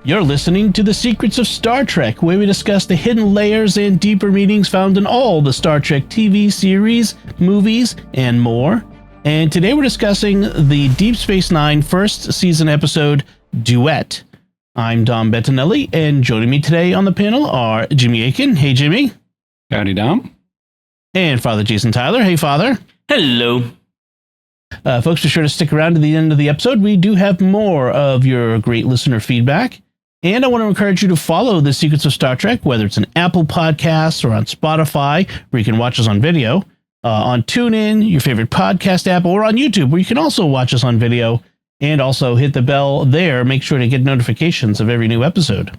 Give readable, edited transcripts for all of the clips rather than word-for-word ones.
You're listening to The Secrets of Star Trek, where we discuss the hidden layers and deeper meanings found in all the Star Trek TV series, movies, and more. And today we're discussing the Deep Space Nine first season episode, Duet. I'm Dom Bettinelli, and joining me today on the panel are Jimmy Akin. Hey, Jimmy. Howdy, Dom. And Father Jason Tyler. Hey, Father. Hello. Folks, be sure to stick around to the end of the episode. We do have more of your great listener feedback. And I want to encourage you to follow The Secrets of Star Trek, whether it's on Apple Podcasts or on Spotify, where you can watch us on video, on TuneIn, your favorite podcast app, or on YouTube, where you can also watch us on video, and also hit the bell there. Make sure to get notifications of every new episode.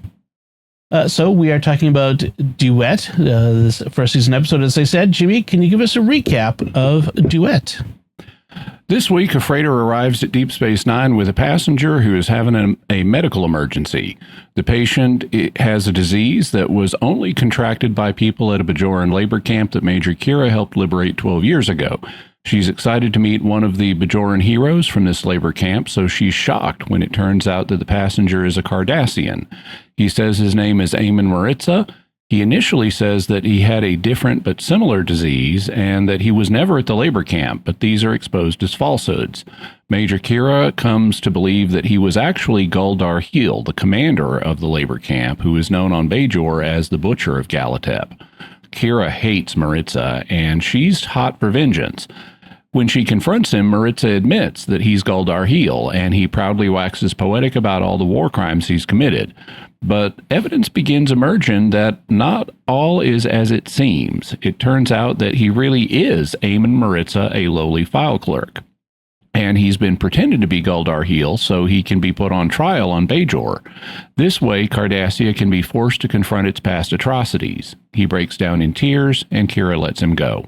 So we are talking about Duet, this first season episode, as I said. Jimmy, can you give us a recap of Duet? This week, a freighter arrives at Deep Space Nine with a passenger who is having a medical emergency. The patient has a disease that was only contracted by people at a Bajoran labor camp that Major Kira helped liberate 12 years ago. She's excited to meet one of the Bajoran heroes from this labor camp, so she's shocked when it turns out that the passenger is a Cardassian. He says his name is Amin Maritza. He initially says that he had a different but similar disease and that he was never at the labor camp, but these are exposed as falsehoods. Major Kira comes to believe that he was actually Guldar Heel, the commander of the labor camp, who is known on Bajor as the Butcher of Galatep. Kira hates Maritza, and she's hot for vengeance. When she confronts him, Maritza admits that he's Guldar Heel, and he proudly waxes poetic about all the war crimes he's committed. But evidence begins emerging that not all is as it seems. It turns out that he really is Amin Maritza, a lowly file clerk. And he's been pretending to be Guldar Heel so he can be put on trial on Bajor. This way, Cardassia can be forced to confront its past atrocities. He breaks down in tears, and Kira lets him go.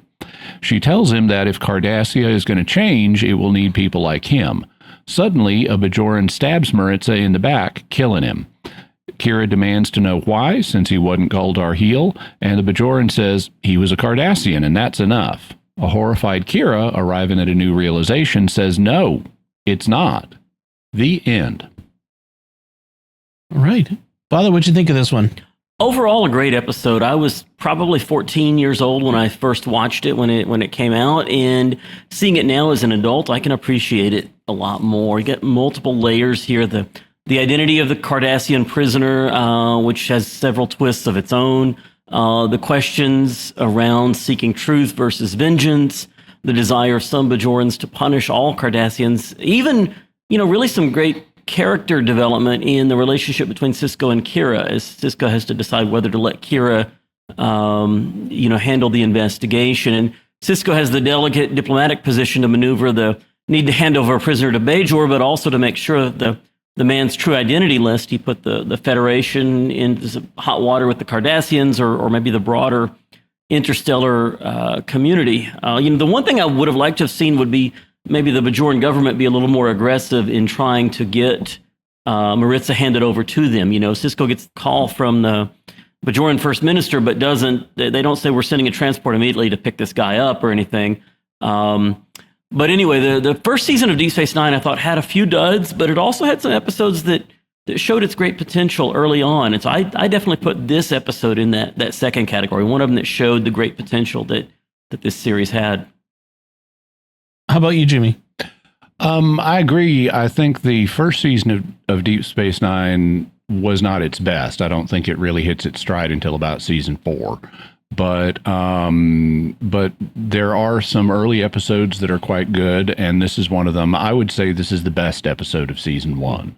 She tells him that if Cardassia is going to change, it will need people like him. Suddenly, a Bajoran stabs Maritza in the back, killing him. Kira demands to know why, since he wasn't Guldar Heel, and the Bajoran says he was a Cardassian, and that's enough. A horrified Kira, arriving at a new realization, says, no, it's not. The end. All right. Father, what'd you think of this one? Overall, a great episode. I was probably 14 years old when I first watched it when it came out, and seeing it now as an adult, I can appreciate it a lot more. You get multiple layers here. The identity of the Cardassian prisoner, which has several twists of its own. The questions around seeking truth versus vengeance. The desire of some Bajorans to punish all Cardassians. Even, really some great character development in the relationship between Sisko and Kira, as Sisko has to decide whether to let Kira, handle the investigation. And Sisko has the delicate diplomatic position to maneuver the need to hand over a prisoner to Bajor, but also to make sure that the man's true identity list. He put the Federation into hot water with the Cardassians, or maybe the broader interstellar community. The one thing I would have liked to have seen would be maybe the Bajoran government be a little more aggressive in trying to get Maritza handed over to them. Sisko gets a call from the Bajoran First Minister, but they don't say we're sending a transport immediately to pick this guy up or anything. But anyway, the first season of Deep Space Nine, I thought, had a few duds, but it also had some episodes that showed its great potential early on. And so I definitely put this episode in that second category, one of them that showed the great potential that this series had. How about you, Jimmy? I agree. I think the first season of Deep Space Nine was not its best. I don't think it really hits its stride until about season 4. But there are some early episodes that are quite good, and this is one of them. I would say this is the best episode of season 1.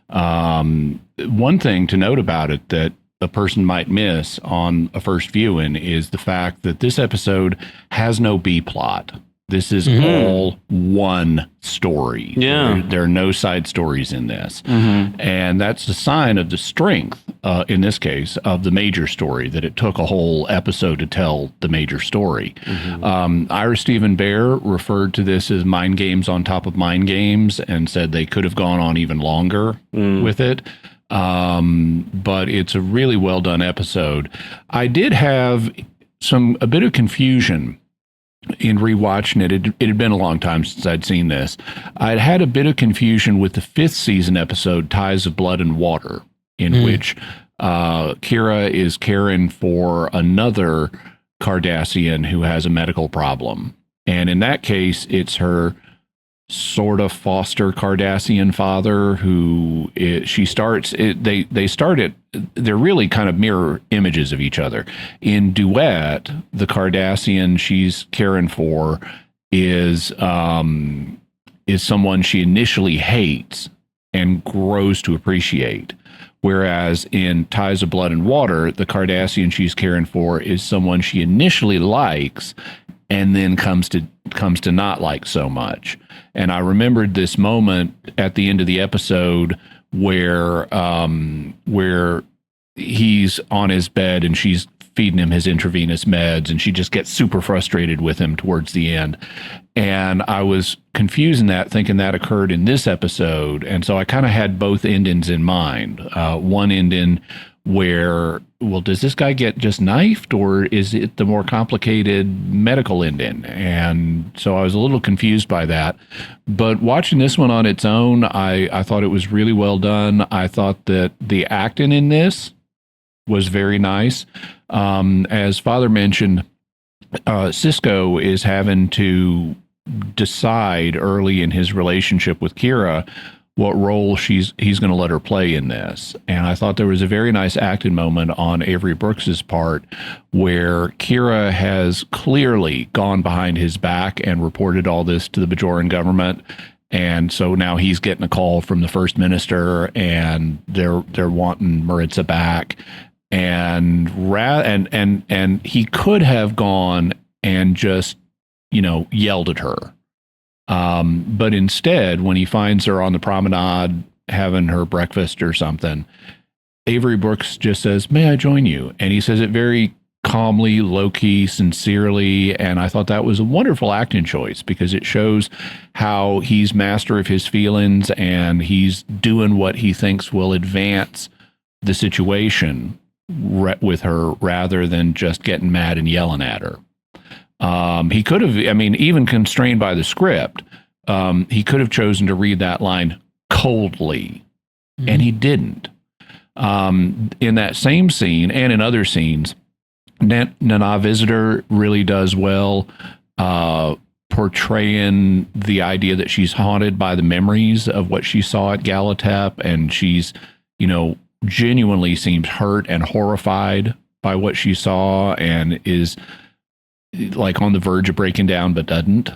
One thing to note about it that a person might miss on a first viewing is the fact that this episode has no B plot. This is all one story. Yeah. There are no side stories in this. Mm-hmm. And that's a sign of the strength, in this case, of the major story, that it took a whole episode to tell the major story. Mm-hmm. Ira Stephen Bear referred to this as mind games on top of mind games and said they could have gone on even longer with it. But it's a really well done episode. I did have a bit of confusion in rewatching it. It had been a long time since I'd seen this. I'd had a bit of confusion with the 5th season episode, Ties of Blood and Water. in which Kira is caring for another Cardassian who has a medical problem. And in that case, it's her sort of foster Cardassian father who they're really kind of mirror images of each other. In Duet, the Cardassian she's caring for is someone she initially hates and grows to appreciate. Whereas in Ties of Blood and Water, the Cardassian she's caring for is someone she initially likes and then comes to not like so much. And I remembered this moment at the end of the episode where he's on his bed and she's feeding him his intravenous meds, and she just gets super frustrated with him towards the end. And I was confusing that, thinking that occurred in this episode. And so I kind of had both endings in mind. One ending where, well, does this guy get just knifed, or is it the more complicated medical ending? And so I was a little confused by that. But watching this one on its own, I thought it was really well done. I thought that the acting in this was very nice. As Father mentioned, Sisko is having to decide early in his relationship with Kira what role he's going to let her play in this. And I thought there was a very nice acting moment on Avery Brooks's part where Kira has clearly gone behind his back and reported all this to the Bajoran government. And so now he's getting a call from the First Minister, and they're wanting Maritza back. And he could have gone and just, yelled at her. But instead, when he finds her on the promenade having her breakfast or something, Avery Brooks just says, "May I join you?" And he says it very calmly, low-key, sincerely. And I thought that was a wonderful acting choice, because it shows how he's master of his feelings and he's doing what he thinks will advance the situation with her rather than just getting mad and yelling at her. He could have, even constrained by the script, he could have chosen to read that line coldly, and he didn't. In that same scene and in other scenes, Nana Visitor really does well portraying the idea that she's haunted by the memories of what she saw at Galatep, and she's, genuinely seems hurt and horrified by what she saw and is like on the verge of breaking down, but doesn't.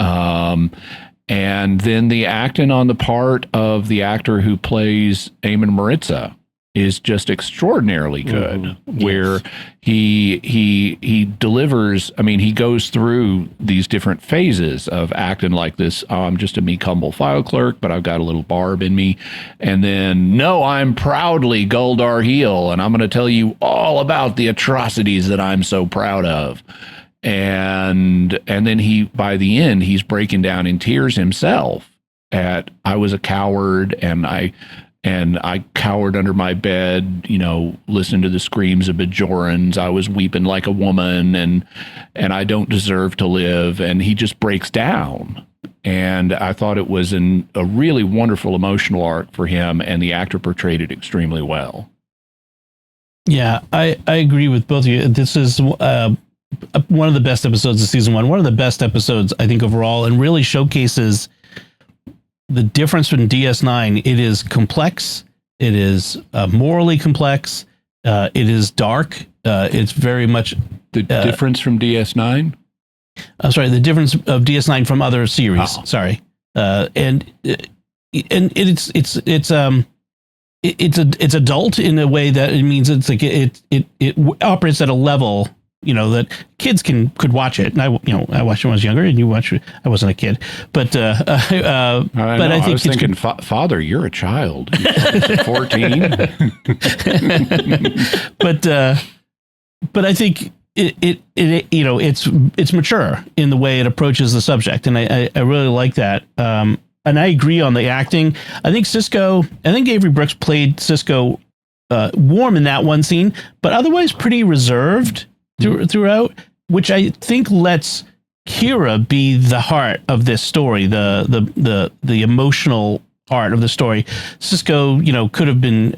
And then the acting on the part of the actor who plays Eamon Maritza is just extraordinarily good, where he delivers. He goes through these different phases of acting like this. I'm just a meek, humble file clerk, but I've got a little barb in me. And then, no, I'm proudly Goldar Heel, and I'm going to tell you all about the atrocities that I'm so proud of. And then by the end, he's breaking down in tears himself at, I was a coward, and I cowered under my bed, listening to the screams of Bajorans. I was weeping like a woman, and I don't deserve to live. And he just breaks down. And I thought it was a really wonderful emotional arc for him, and the actor portrayed it extremely well. Yeah, I agree with both of you. This is one of the best episodes of season one, one of the best episodes, I think, overall, and really showcases the difference in DS9. It is complex. It is morally complex. It is dark. It's very much the difference from DS9. I'm sorry, the difference of DS9 from other series. Oh. Sorry, and it's adult in a way that it means it's like it operates at a level, that kids could watch it. And I watched it when I was younger, and you watched it. I wasn't a kid, but I was thinking, Father, you're a child, 14. But I think it's mature in the way it approaches the subject, and I really like that. And I agree on the acting. I think Avery Brooks played Sisko warm in that one scene, but otherwise pretty reserved throughout, which I think lets Kira be the heart of this story, the emotional part of the story. Sisko, could have been,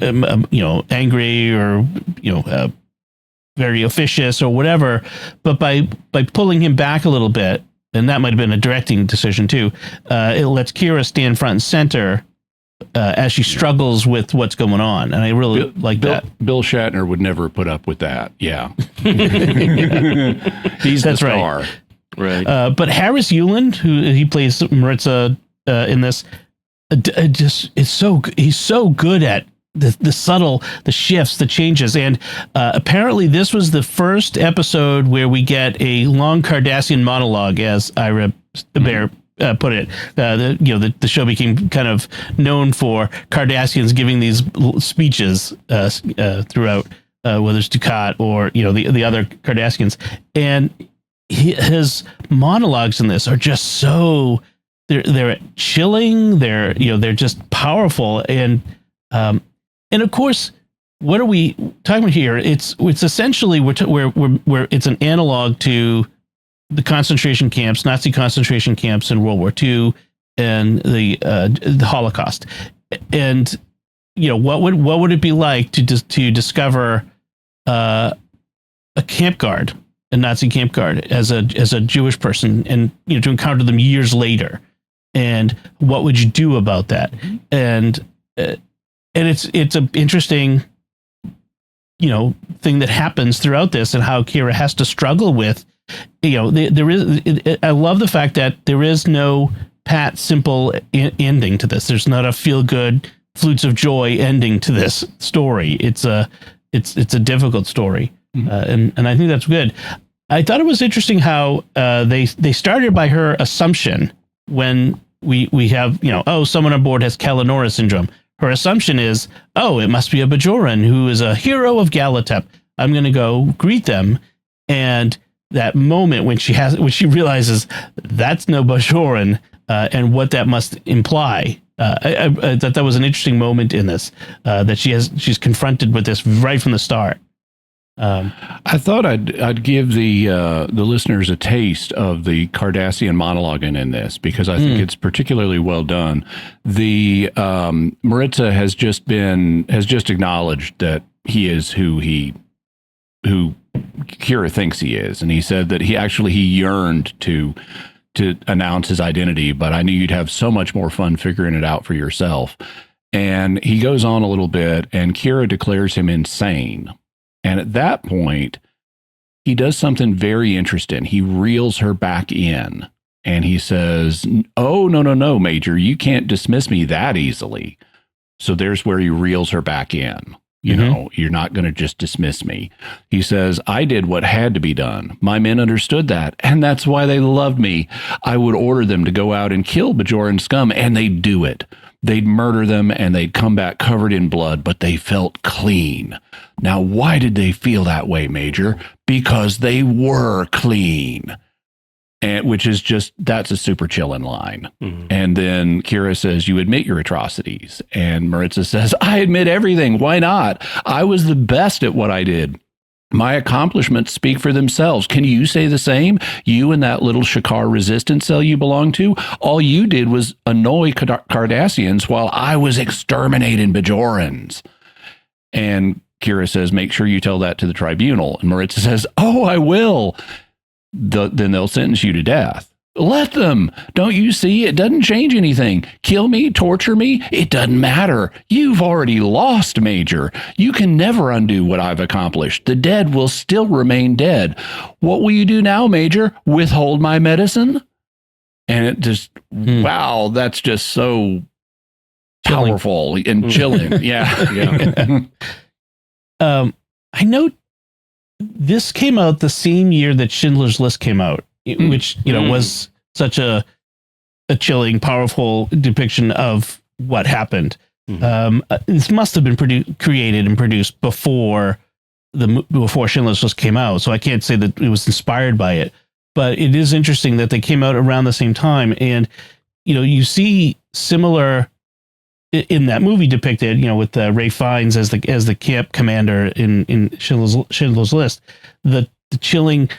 angry or, very officious or whatever, but by pulling him back a little bit, and that might have been a directing decision too, it lets Kira stand front and center as she struggles with what's going on. And I really like that. Bill Shatner would never put up with that. Yeah. He's That's the star. Right. But Harris Yulin, who he plays Maritza in this, he's so good at the subtle, the shifts, the changes. And apparently this was the first episode where we get a long Cardassian monologue, as Ira Bear put it. The show became kind of known for Cardassians giving these speeches throughout, whether it's Ducat or the other Cardassians, and his monologues in this are just so they're chilling. They're just powerful, and of course, what are we talking about here? It's essentially we're it's an analog to the concentration camps, Nazi concentration camps in World War II, and the Holocaust. And what would it be like to discover a camp guard, a Nazi camp guard, as a Jewish person, and to encounter them years later, and what would you do about that? And it's an interesting thing that happens throughout this, and how Kira has to struggle with. There is. I love the fact that there is no pat, simple ending to this. There's not a feel good flutes of joy ending to this story. It's a difficult story, and I think that's good. I thought it was interesting how they started by her assumption when we have someone on board has Kalanora syndrome. Her assumption is, it must be a Bajoran who is a hero of Galatep. I'm going to go greet them, and that moment when she realizes that's no Bajoran, and what that must imply. I thought that was an interesting moment in this, that she's confronted with this right from the start. I thought I'd give the listeners a taste of the Cardassian monologue in this, because I think it's particularly well done. The Maritza has just acknowledged that he is who Kira thinks he is, and he said that he yearned to announce his identity, but I knew you'd have so much more fun figuring it out for yourself. And he goes on a little bit, and Kira declares him insane. And at that point, he does something very interesting. He reels her back in, and he says, "Oh, no, Major, you can't dismiss me that easily." So there's where he reels her back in. You're not going to just dismiss me. He says, "I did what had to be done. My men understood that, and that's why they loved me. I would order them to go out and kill Bajoran scum, and they'd do it. They'd murder them, and they'd come back covered in blood, but they felt clean. Now, why did they feel that way, Major? Because they were clean." And that's a super chilling line. Mm-hmm. And then Kira says, "You admit your atrocities." And Maritza says, "I admit everything. Why not? I was the best at what I did. My accomplishments speak for themselves. Can you say the same? You and that little Shakar resistance cell you belong to, all you did was annoy Cardassians while I was exterminating Bajorans." And Kira says, "Make sure you tell that to the tribunal." And Maritza says, "Oh, I will. Then they'll sentence you to death." "Let them. Don't you see? It doesn't change anything. Kill me, torture me. It doesn't matter. You've already lost, Major. You can never undo what I've accomplished. The dead will still remain dead. What will you do now, Major? Withhold my medicine?" And it just, wow, that's just so powerful and chilling. Yeah. I know this came out the same year that Schindler's List came out, which was such a chilling, powerful depiction of what happened. This must have been created and produced before Schindler's List came out, so I can't say that it was inspired by it. But it is interesting that they came out around the same time, and you see similar in that movie depicted, with Ray Fiennes as the camp commander in Schindler's List, the chilling,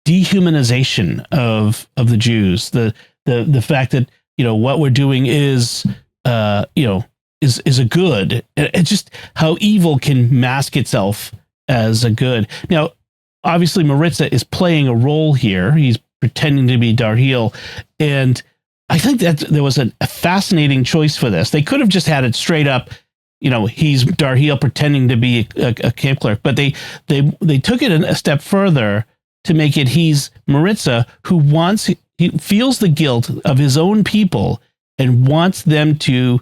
dehumanization of the Jews, the fact that what we're doing is a good. It's just how evil can mask itself as a good. Now, obviously, Maritza is playing a role here. He's pretending to be Darhe'el, and I think that there was a fascinating choice for this. They could have just had it straight up, he's Darhe'el pretending to be a camp clerk, but they took it a step further to make it he's Maritza who he feels the guilt of his own people and wants them to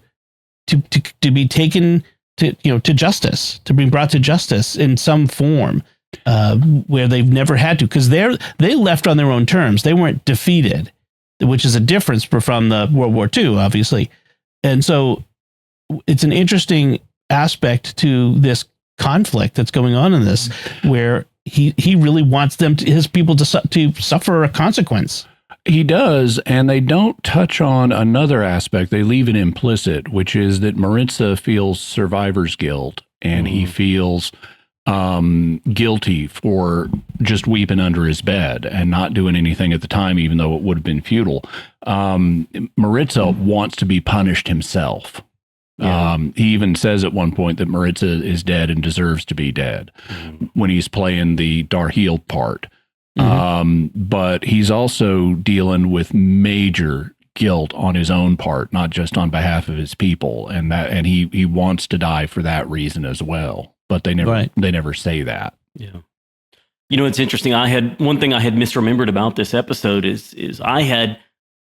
be taken to justice, to be brought to justice in some form. Where they've never had to, because they left on their own terms. They weren't defeated, which is a difference from the World War II, obviously. And so it's an interesting aspect to this conflict that's going on in this, where he really wants his people to suffer a consequence. He does, and they don't touch on another aspect. They leave it implicit, which is that Maritza feels survivor's guilt, and he feels guilty for just weeping under his bed and not doing anything at the time, even though it would have been futile. Maritza wants to be punished himself. Yeah. He even says at one point that Maritza is dead and deserves to be dead when he's playing the Darhe'el part. But he's also dealing with major guilt on his own part, not just on behalf of his people, and he wants to die for that reason as well. But they never say that. Yeah. It's interesting. One thing I had misremembered about this episode is I had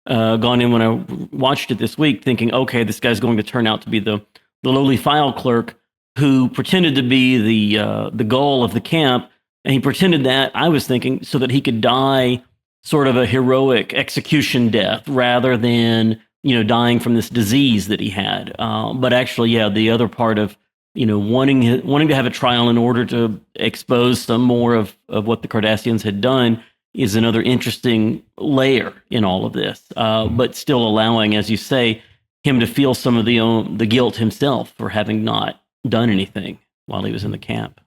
gone in when I watched it this week thinking, okay, this guy's going to turn out to be the lowly file clerk who pretended to be the goal of the camp, and he pretended that, I was thinking, so that he could die sort of a heroic execution death rather than dying from this disease that he had. But actually, the other part of wanting to have a trial in order to expose some more of what the Cardassians had done is another interesting layer in all of this. But still allowing, as you say, him to feel some of the guilt himself for having not done anything while he was in the camp.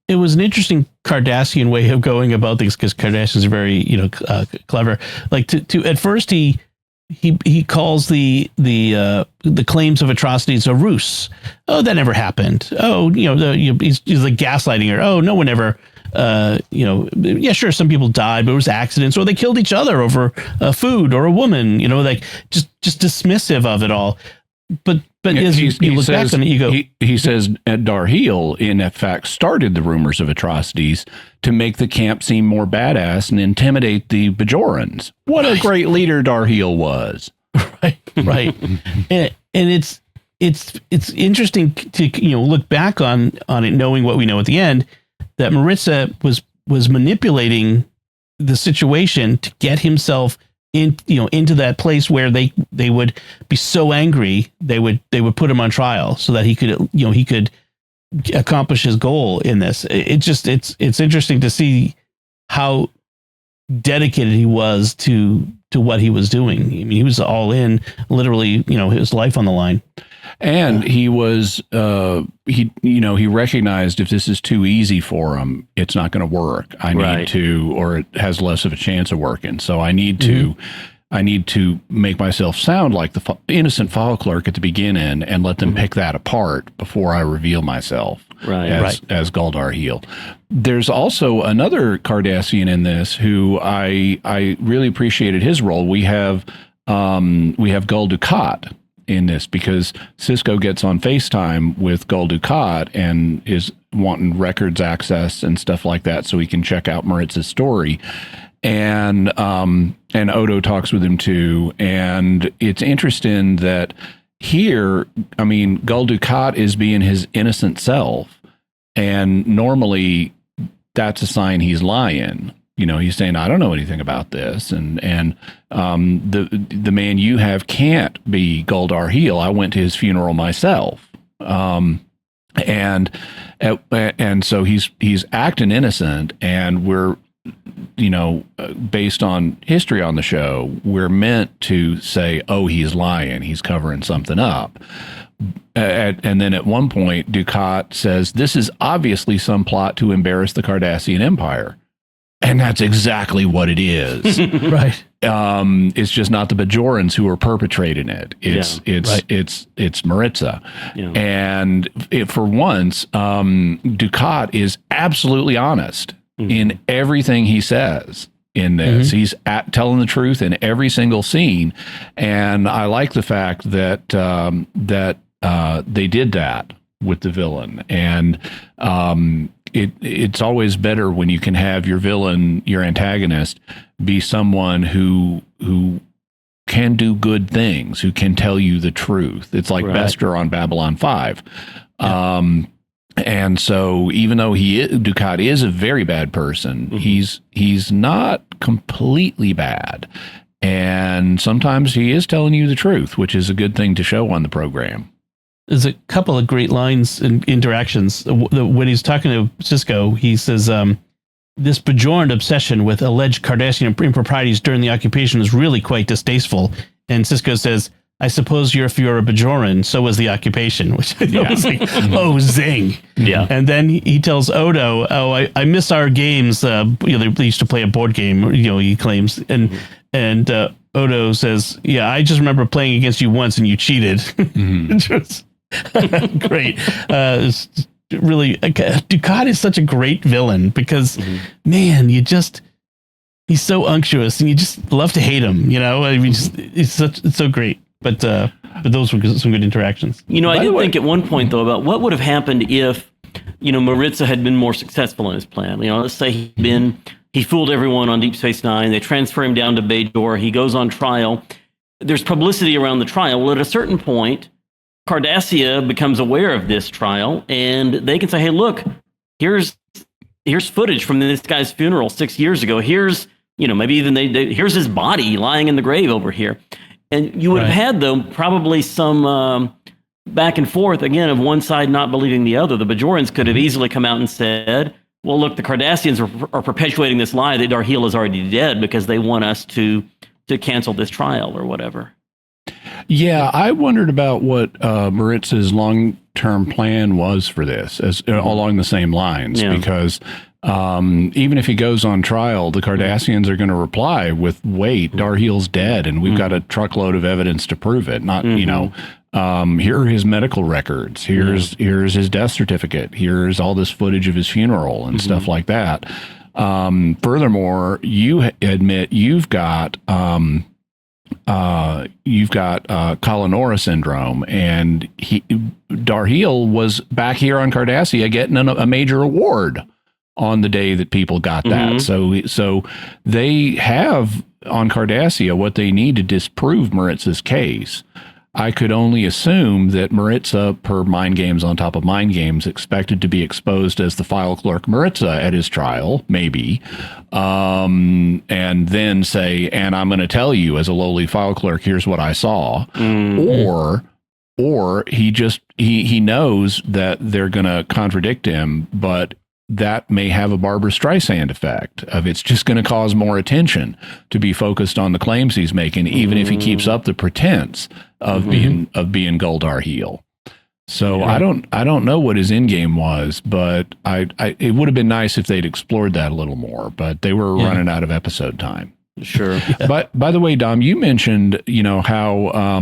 It was an interesting Cardassian way of going about things, because Cardassians are very, clever. Like to at first he calls the claims of atrocities a ruse. Oh, that never happened. Oh, he's like gaslighting her. Oh, no one ever. Yeah, sure, some people died, but it was accidents, or they killed each other over food or a woman. Like just dismissive of it all. But as you look back on it, you go. He says Darhe'el, in fact, started the rumors of atrocities to make the camp seem more badass and intimidate the Bajorans. What a great leader Darhe'el was. Right. and it's interesting to look back on it, knowing what we know at the end, that Maritza was manipulating the situation to get himself into that place where they would be so angry they would put him on trial so that he could accomplish his goal in this. It's interesting to see how dedicated he was to what he was doing. I mean, he was all in, literally, his life on the line. And he was, he recognized if this is too easy for him, it's not going to work. I need to, or it has less of a chance of working. So I need to make myself sound like the innocent file clerk at the beginning and let them pick that apart before I reveal myself as Gul Darhe'el. There's also another Cardassian in this who I really appreciated his role. We have Gul Dukat in this, because Cisco gets on FaceTime with Gul Dukat and is wanting records access and stuff like that so he can check out Maritza's story. And Odo talks with him too. And it's interesting that here, I mean, Gul Dukat is being his innocent self. And normally that's a sign he's lying. He's saying, I don't know anything about this. And the man you have can't be Gul Darhe'el. I went to his funeral myself. And so he's acting innocent, and we're, based on history on the show, we're meant to say, oh, he's lying. He's covering something up. And then at one point, Dukat says, this is obviously some plot to embarrass the Cardassian Empire. And that's exactly what it is. Right. It's just not the Bajorans who are perpetrating it. It's Maritza. Yeah. And for once, Ducat is absolutely honest in everything he says in this. He's telling the truth in every single scene. And I like the fact that they did that with the villain. And it's always better when you can have your villain, your antagonist, be someone who can do good things, who can tell you the truth. It's like Bester on Babylon 5. Yeah. And so even though Ducat is a very bad person, he's not completely bad. And sometimes he is telling you the truth, which is a good thing to show on the program. There's a couple of great lines and interactions. When he's talking to Cisco, he says, this Bajoran obsession with alleged Cardassian improprieties during the occupation is really quite distasteful. And Cisco says, I suppose if you're a Bajoran, so was the occupation, which I thought was like, oh, zing. Yeah. And then he tells Odo, I miss our games. They used to play a board game, he claims. And Odo says, yeah, I just remember playing against you once and you cheated. Which was great. It's really, Ducat is such a great villain because, man, he's so unctuous and you just love to hate him, I mean, it's so great. But those were some good interactions. I did think at one point, though, about what would have happened if, Maritza had been more successful in his plan. Let's say he fooled everyone on Deep Space Nine. They transfer him down to Bajor. He goes on trial. There's publicity around the trial. Well, at a certain point, Cardassia becomes aware of this trial, and they can say, hey, look, here's footage from this guy's funeral 6 years ago. Here's, maybe even here's his body lying in the grave over here. And you would have had, though, probably some back and forth, again, of one side not believing the other. The Bajorans could have easily come out and said, well, look, the Cardassians are perpetuating this lie that Darhe'el is already dead because they want us to cancel this trial or whatever. Yeah, I wondered about what Maritza's long-term plan was for this, along the same lines, because even if he goes on trial, the Cardassians are going to reply with, wait, Darhe'el's dead, and we've got a truckload of evidence to prove it. Not, here are his medical records. Here's his death certificate. Here's all this footage of his funeral and stuff like that. Furthermore, you admit you've got Kalanora syndrome, and Darhe'el was back here on Cardassia getting a major award on the day that people got that. So they have on Cardassia what they need to disprove Maritza's case. I could only assume that Maritza, per Mind Games on top of Mind Games, expected to be exposed as the file clerk Maritza at his trial, maybe, and then say, and I'm going to tell you as a lowly file clerk, here's what I saw. Or he knows that they're going to contradict him, but that may have a Barbra Streisand effect of it's just going to cause more attention to be focused on the claims he's making, even if he keeps up the pretense of being Gul Darhe'el. So I don't know what his end game was, but it would have been nice if they'd explored that a little more, but they were running out of episode time. Sure. But by the way, Dom, you mentioned, how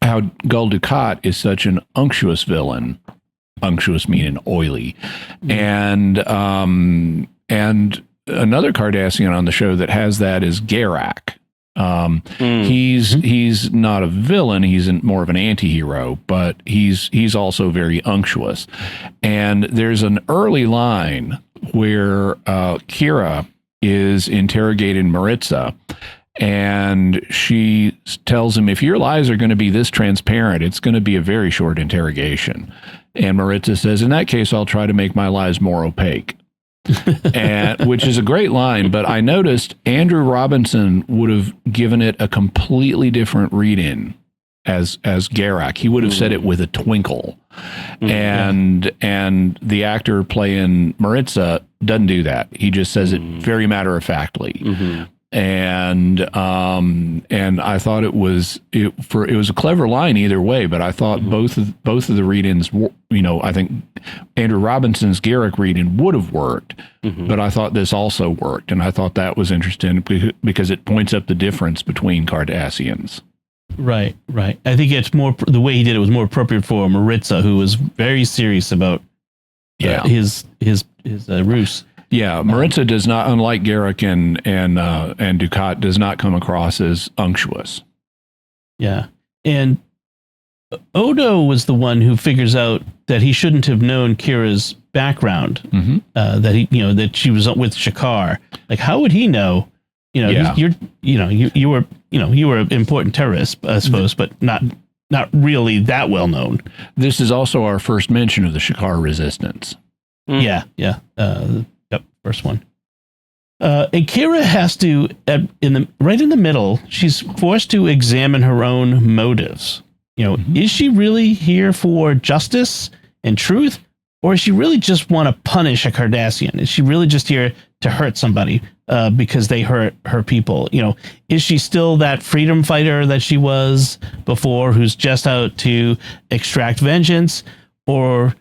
Gul Dukat is such an unctuous villain. Unctuous meaning oily. And another Cardassian on the show that has that is Garak. He's not a villain, he's more of an anti-hero, but he's also very unctuous. And there's an early line where Kira is interrogating Maritza, and she tells him, if your lies are going to be this transparent, it's going to be a very short interrogation. And Maritza says, in that case, I'll try to make my lies more opaque. Which is a great line, but I noticed Andrew Robinson would have given it a completely different read-in as Garak. He would have said it with a twinkle. And the actor playing Maritza doesn't do that. He just says it very matter-of-factly. and I thought it was a clever line either way, but I thought both of the read-ins, I think Andrew Robinson's Garrick read-in would have worked, but I thought this also worked, and I thought that was interesting because it points up the difference between Cardassians. Right. I think it's more the way he did it was more appropriate for Maritza, who was very serious about his ruse. Yeah, Maritza does not, unlike Garrick and Ducat, does not come across as unctuous. Yeah, and Odo was the one who figures out that he shouldn't have known Kira's background. That that she was with Shakar. Like, how would he know? You were an important terrorist, I suppose, but not really that well known. This is also our first mention of the Shakar resistance. Yeah. First one. And Kira has to, right in the middle, she's forced to examine her own motives. Is she really here for justice and truth, or does she really just want to punish a Cardassian? Is she really just here to hurt somebody because they hurt her people? Is she still that freedom fighter that she was before, who's just out to extract vengeance, or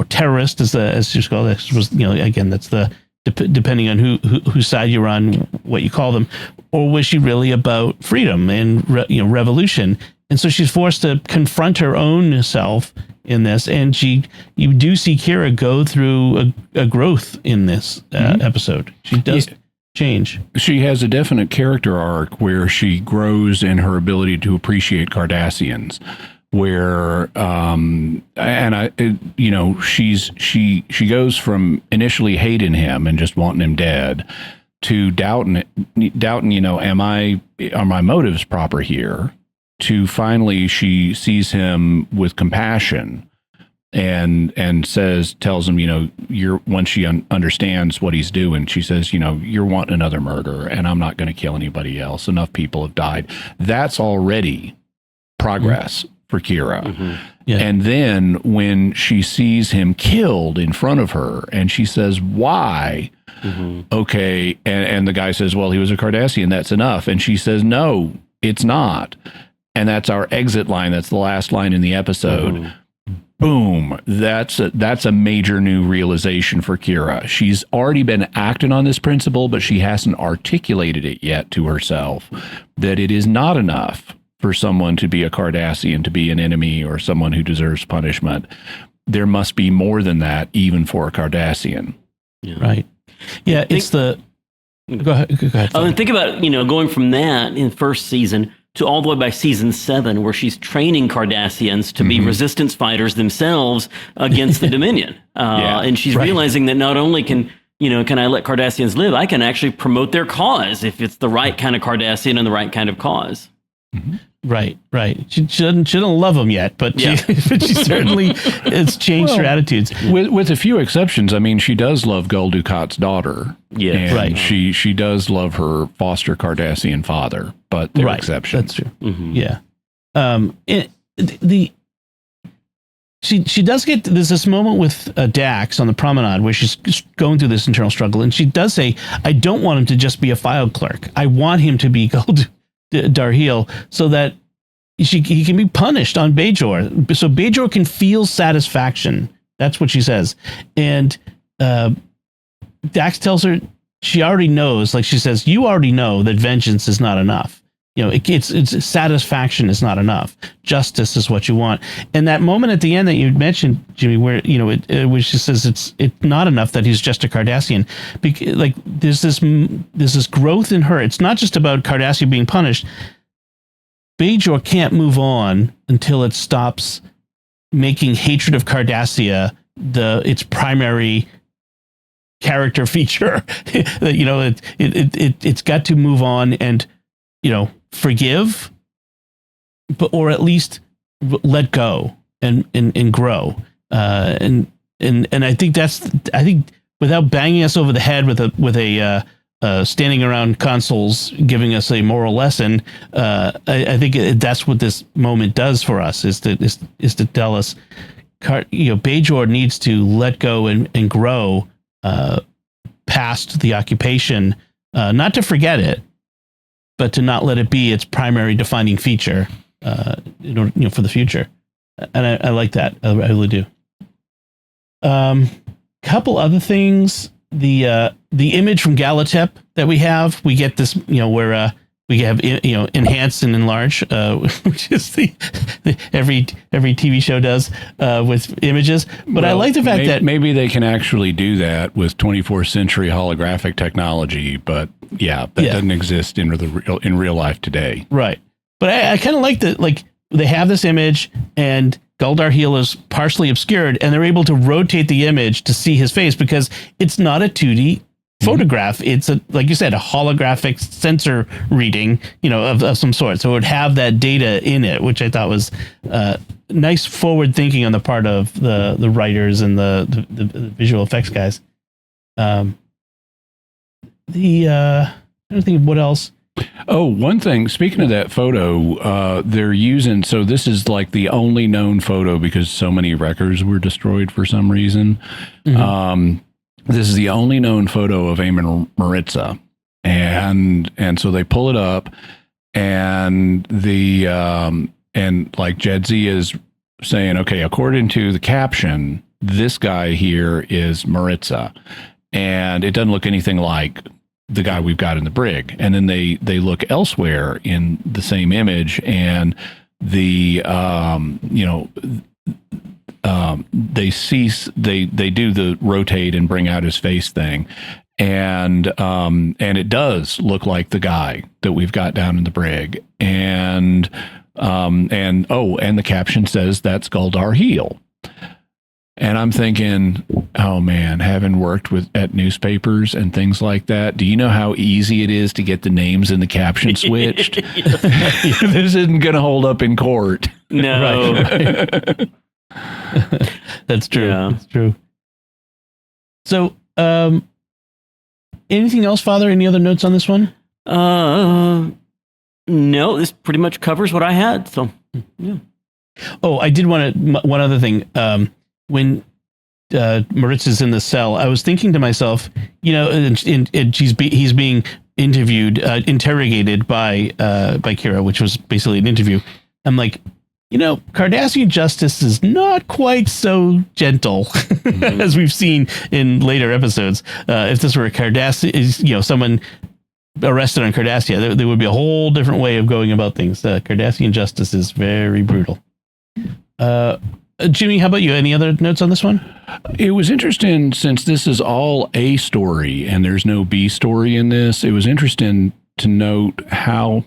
terrorist, as she's called? This was, again, that's the depending on whose side you're on, what you call them, or was she really about freedom and revolution? And so she's forced to confront her own self in this, and you do see Kira go through a growth in this episode. She does change. She has a definite character arc where she grows in her ability to appreciate Cardassians. Where she goes from initially hating him and just wanting him dead to doubting, are my motives proper here? To finally she sees him with compassion and tells him, once she understands what he's doing, she says, you're wanting another murder, and I'm not going to kill anybody else. Enough people have died. That's already progress. For Kira. And then when she sees him killed in front of her and she says, why? Okay. And the guy says, well, he was a Cardassian. That's enough. And she says, no, it's not. And that's our exit line. That's the last line in the episode. Boom. That's a major new realization for Kira. She's already been acting on this principle, but she hasn't articulated it yet to herself that it is not enough for someone to be a Cardassian, to be an enemy or someone who deserves punishment. There must be more than that, even for a Cardassian. Yeah. Right. Yeah, it's the... Go ahead. Oh, and think about, going from that in first season to all the way by season 7, where she's training Cardassians to be resistance fighters themselves against the Dominion. And she's realizing that not only can I let Cardassians live, I can actually promote their cause if it's the right kind of Cardassian and the right kind of cause. Right. She doesn't love him yet, but she certainly has changed her attitudes. With a few exceptions. I mean, she does love Gul Dukat's daughter. Yeah, and right. She does love her foster Cardassian father, but there are exceptions. That's true. Yeah. She does get, there's this moment with Dax on the promenade where she's going through this internal struggle, and she does say, I don't want him to just be a file clerk. I want him to be Gul Darhe'el, so that he can be punished on Bajor, so Bajor can feel satisfaction. That's what she says. And Dax tells her she already knows, like she says, you already know that vengeance is not enough. It's satisfaction is not enough. Justice is what you want. And that moment at the end that you mentioned, Jimmy, where where she says it's not enough that he's just a Cardassian. Like there's this growth in her. It's not just about Cardassian being punished. Bajor can't move on until it stops making hatred of Cardassia its primary character feature. It's got to move on and forgive, or at least let go and grow. And I think without banging us over the head with a standing around consoles giving us a moral lesson, I think that's what this moment does for us, is to tell us, Bajor needs to let go and grow past the occupation not to forget it, but to not let it be its primary defining feature, in order, for the future. And I like that. I really do. Couple other things. The image from Galatep that we get this, where we have enhanced and enlarged, which is the every TV show does with images. But I like the fact that maybe they can actually do that with 24th century holographic technology. But that doesn't exist in real life today. Right. But I kind of like that. Like they have this image and Galdar Heel is partially obscured, and they're able to rotate the image to see his face because it's not a 2D photograph. It's like you said, a holographic sensor reading, of some sort. So it would have that data in it, which I thought was nice forward thinking on the part of the writers and the visual effects guys. I don't think what else. Oh, one thing, speaking of that photo, they're using, so this is like the only known photo because so many records were destroyed for some reason. Mm-hmm. This is the only known photo of Eamon Maritza. And so they pull it up and and like Jedzi is saying, okay, according to the caption, this guy here is Maritza. And it doesn't look anything like the guy we've got in the brig. And then they look elsewhere in the same image and they do the rotate and bring out his face thing. And it does look like the guy that we've got down in the brig. And the caption says that's Galdar Heel. And I'm thinking, oh man, having worked at newspapers and things like that, do you know how easy it is to get the names in the caption switched? This isn't going to hold up in court. No. Right. That's true. Yeah. That's true. So, anything else, Father? Any other notes on this one? No, this pretty much covers what I had. So, yeah. Oh, I did want to, one other thing. When Maritza's in the cell, I was thinking to myself, and he's being interrogated by Kira, which was basically an interview. I'm like, Cardassian justice is not quite so gentle as we've seen in later episodes. If this were a Cardassian, someone arrested on Cardassia, there would be a whole different way of going about things. Cardassian justice is very brutal. Jimmy, how about you? Any other notes on this one? It was interesting since this is all A story and there's no B story in this. It was interesting to note how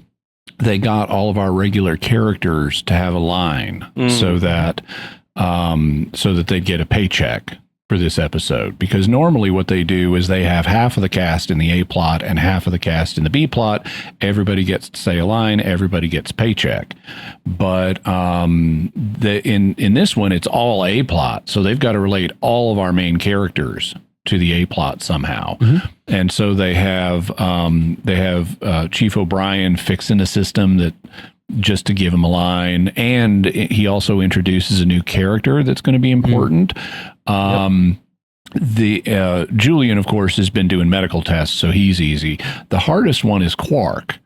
they got all of our regular characters to have a line so that they'd get a paycheck for this episode, because normally what they do is they have half of the cast in the A plot and half of the cast in the B plot. Everybody gets to say a line, everybody gets a paycheck. But in this one, it's all A plot, so they've got to relate all of our main characters to the A plot somehow. Mm-hmm. And so they have Chief O'Brien fixing a system that just to give him a line, and he also introduces a new character that's going to be important. Julian, of course, has been doing medical tests, so he's easy. The hardest one is Quark,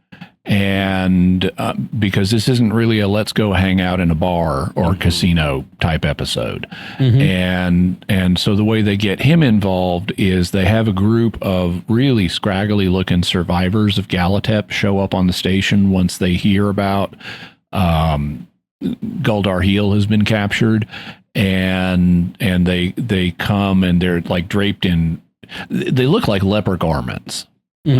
and because this isn't really a let's go hang out in a bar or casino type episode. And so the way they get him involved is they have a group of really scraggly looking survivors of Galatep show up on the station once they hear about Galdar Heel has been captured, and they come and they're like draped in, they look like leper garments. To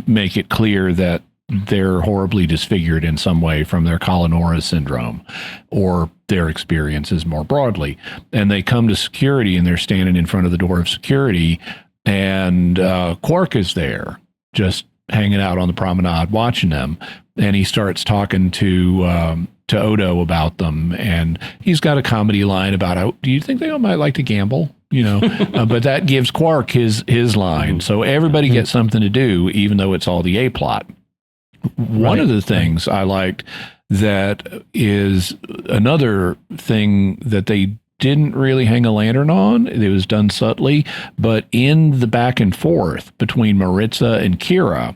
make it clear that they're horribly disfigured in some way from their Kalanora syndrome or their experiences more broadly. And they come to security and they're standing in front of the door of security, and Quark is there just hanging out on the promenade watching them. And he starts talking to Odo about them, and he's got a comedy line about, do you think they all might like to gamble? But that gives Quark his line. So everybody gets something to do, even though it's all the A plot. One of the things I liked that is another thing that they didn't really hang a lantern on. It was done subtly, but in the back and forth between Maritza and Kira,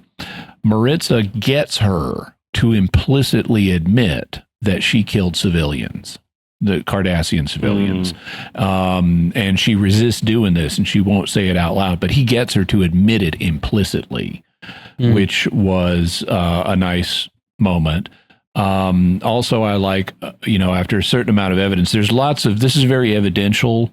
Maritza gets her to implicitly admit that she killed civilians, the Cardassian civilians. And she resists doing this and she won't say it out loud, but he gets her to admit it implicitly, which was a nice moment. Also, I like, after a certain amount of evidence, there's lots of, this is a very evidentially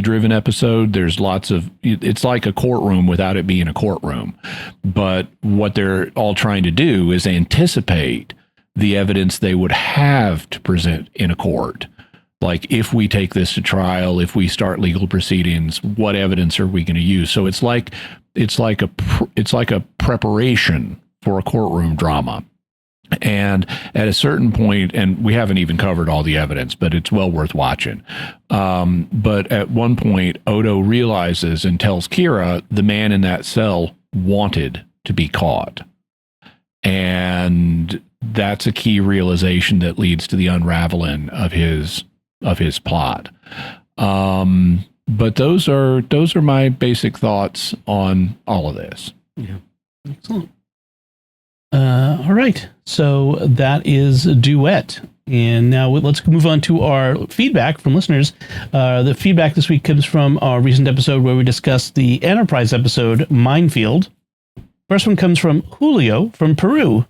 driven episode. There's lots of, it's like a courtroom without it being a courtroom. But what they're all trying to do is anticipate the evidence they would have to present in a court. Like, if we take this to trial, if we start legal proceedings, what evidence are we going to use? So it's like a preparation for a courtroom drama. And at a certain point, and we haven't even covered all the evidence, but it's well worth watching. But at one point, Odo realizes and tells Kira the man in that cell wanted to be caught. And that's a key realization that leads to the unraveling of his plot. But those are my basic thoughts on all of this. Yeah, excellent. All right, so that is Duet. And now let's move on to our feedback from listeners. The feedback this week comes from our recent episode where we discussed the Enterprise episode, Minefield. First one comes from Julio from Peru.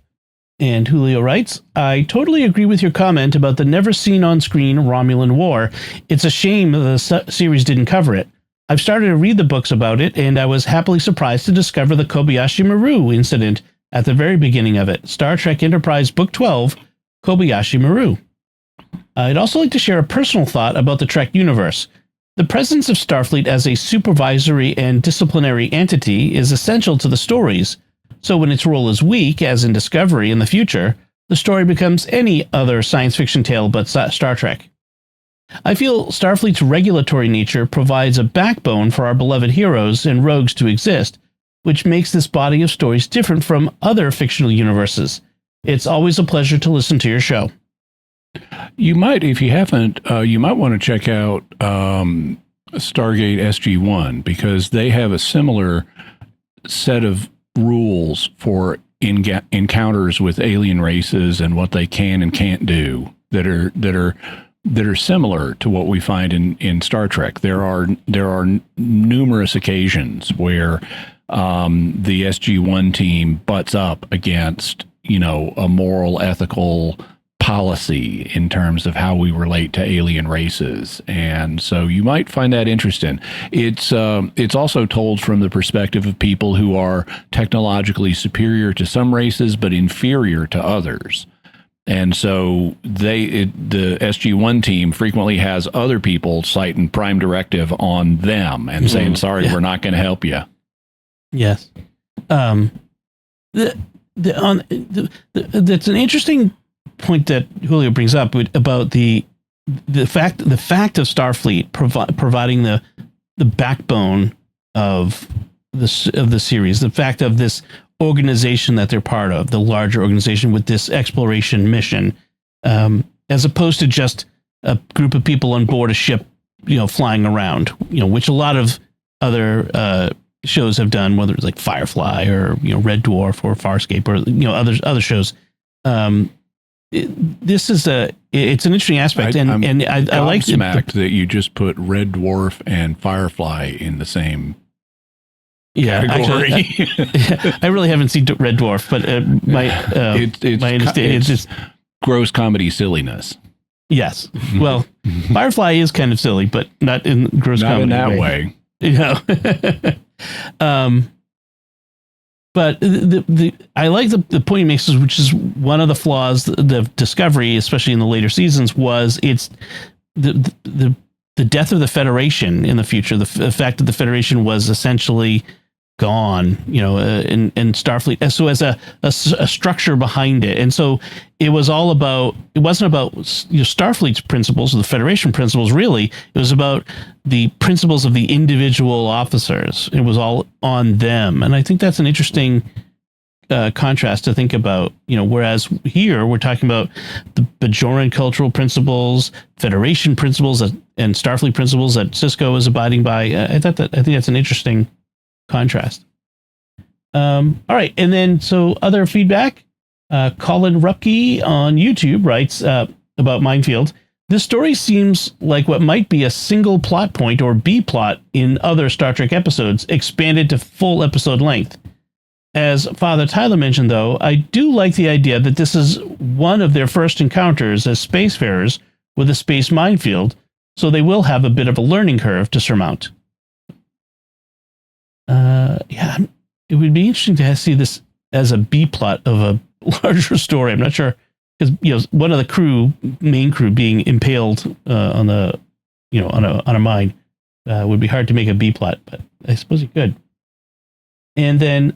And Julio writes, I totally agree with your comment about the never seen on screen Romulan War. It's a shame the series didn't cover it. I've started to read the books about it, and I was happily surprised to discover the Kobayashi Maru incident at the very beginning of it. Star Trek Enterprise Book 12, Kobayashi Maru. I'd also like to share a personal thought about the Trek universe. The presence of Starfleet as a supervisory and disciplinary entity is essential to the stories. So when its role is weak, as in Discovery in the future, the story becomes any other science fiction tale but Star Trek. I feel Starfleet's regulatory nature provides a backbone for our beloved heroes and rogues to exist, which makes this body of stories different from other fictional universes. It's always a pleasure to listen to your show. You might, if you haven't, you might want to check out Stargate SG-1, because they have a similar set of rules for encounters with alien races and what they can and can't do that are similar to what we find in Star Trek. There are numerous occasions where the SG-1 team butts up against, a moral, ethical policy in terms of how we relate to alien races. And so you might find that interesting. It's also told from the perspective of people who are technologically superior to some races, but inferior to others. And so the SG-1 team frequently has other people citing Prime Directive on them and saying, sorry, we're not going to help you. Yes. That's an interesting point that Julio brings up about the fact of Starfleet providing the backbone of the series, the fact of this organization that they're part of, the larger organization with this exploration mission, as opposed to just a group of people on board a ship, flying around, which a lot of other shows have done, whether it's like Firefly or Red Dwarf or Farscape or other shows. This is it's an interesting aspect, and I like that you just put Red Dwarf and Firefly in the same category. Actually, I really haven't seen Red Dwarf, but my understanding is just gross comedy silliness. Yes, well, Firefly is kind of silly, but not in gross comedy in that way. But I like the point he makes, which is one of the flaws of Discovery, especially in the later seasons, was it's the death of the Federation in the future. The fact that the Federation was essentially gone, in Starfleet, so as a structure behind it. And so it wasn't about Starfleet's principles or the Federation principles, really. It was about the principles of the individual officers. It was all on them. And I think that's an interesting contrast to think about, whereas here we're talking about the Bajoran cultural principles, Federation principles, and Starfleet principles that Cisco is abiding by. I think that's an interesting contrast. All right. And then, so other feedback, Colin Rupke on YouTube writes about Minefield. This story seems like what might be a single plot point or B plot in other Star Trek episodes, expanded to full episode length. As Father Tyler mentioned, though, I do like the idea that this is one of their first encounters as spacefarers with a space minefield, so they will have a bit of a learning curve to surmount. Yeah, it would be interesting to see this as a B plot of a larger story. I'm not sure, because one of the main crew being impaled on a mine would be hard to make a B plot, but I suppose you could. And then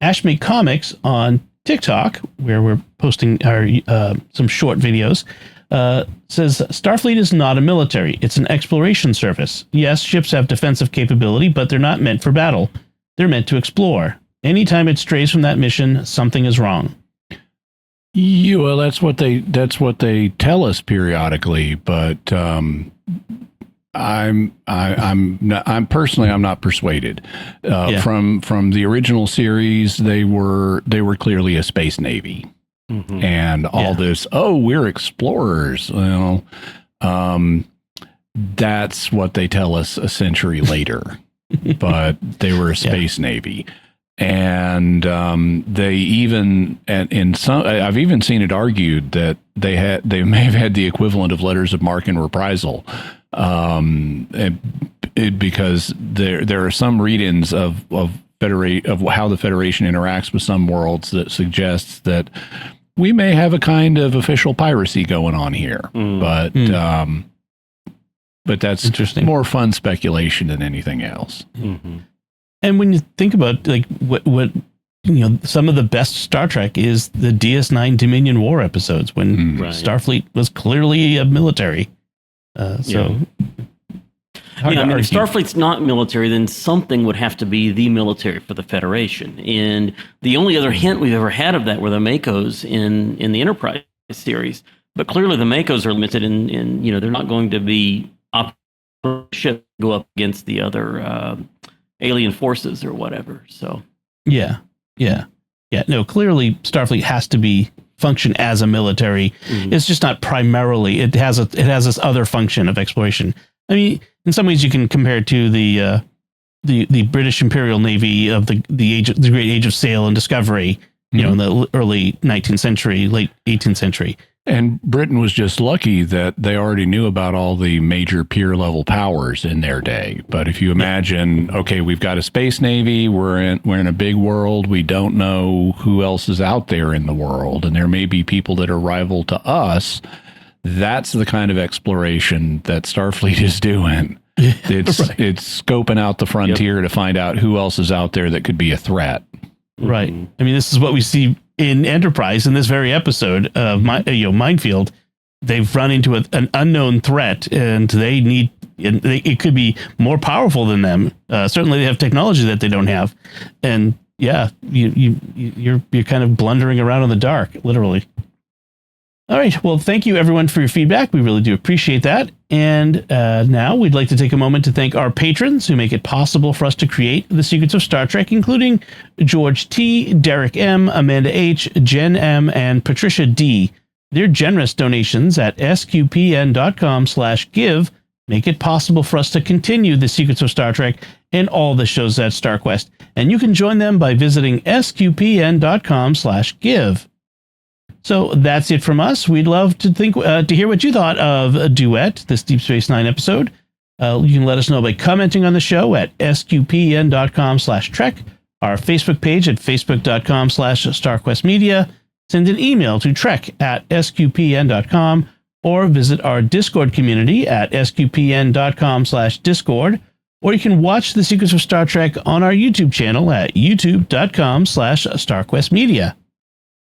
Ashmake Comics on TikTok, where we're posting our some short videos, says Starfleet is not a military. It's an exploration service. Yes, ships have defensive capability, but they're not meant for battle. They're meant to explore. Anytime it strays from that mission, something is wrong. Yeah, well, that's what they tell us periodically, but I'm not persuaded. From the original series, they were clearly a space navy, and all this. Oh, we're explorers. That's what they tell us a century later. But they were a space navy, and they even in some. I've even seen it argued that they may have had the equivalent of letters of marque and reprisal. Because there are some read-ins of how the Federation interacts with some worlds that suggests that we may have a kind of official piracy going on here, but that's interesting. More fun speculation than anything else. Mm-hmm. And when you think about like what some of the best Star Trek is the DS9 Dominion War episodes when Starfleet was clearly a military. If Starfleet's not military, then something would have to be the military for the Federation. And the only other hint we've ever had of that were the Makos in the Enterprise series. But clearly the Makos are limited in they're not going to be ship go up against the other alien forces or whatever. So no, clearly Starfleet has to function as a military. It's just not primarily. It has this other function of exploration. I mean, in some ways you can compare it to the British Imperial Navy of the Great Age of Sail and Discovery, in the early 19th century, late 18th century. And Britain was just lucky that they already knew about all the major peer level powers in their day. But if you imagine, okay, we've got a space navy, we're in a big world, we don't know who else is out there in the world, and there may be people that are rival to us. That's the kind of exploration that Starfleet is doing. It's scoping out the frontier to find out who else is out there that could be a threat. Right. I mean, this is what we see in Enterprise in this very episode of Minefield. They've run into an unknown threat, and it could be more powerful than them. Certainly, they have technology that they don't have, and you're kind of blundering around in the dark, literally. All right. Well, thank you, everyone, for your feedback. We really do appreciate that. And now we'd like to take a moment to thank our patrons who make it possible for us to create The Secrets of Star Trek, including George T., Derek M., Amanda H., Jen M., and Patricia D. Their generous donations at sqpn.com/give make it possible for us to continue The Secrets of Star Trek and all the shows at StarQuest. And you can join them by visiting sqpn.com/give. So that's it from us. We'd love to hear what you thought of Duet, this Deep Space Nine episode. You can let us know by commenting on the show at sqpn.com/trek, our Facebook page at facebook.com/StarQuestMedia, send an email to trek@sqpn.com, or visit our Discord community at sqpn.com/discord, or you can watch The Secrets of Star Trek on our YouTube channel at youtube.com/StarQuestMedia.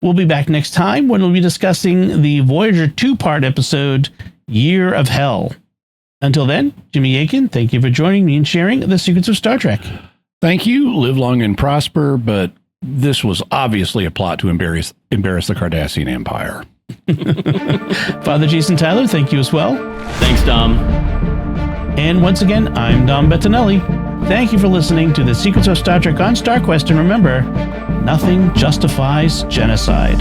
We'll be back next time when we'll be discussing the Voyager 2-part episode, Year of Hell. Until then, Jimmy Akin, thank you for joining me and sharing The Secrets of Star Trek. Thank you. Live long and prosper, but this was obviously a plot to embarrass the Cardassian Empire. Father Jason Tyler, thank you as well. Thanks, Dom. And once again, I'm Dom Bettinelli. Thank you for listening to The Secrets of Star Trek on StarQuest, and remember, nothing justifies genocide.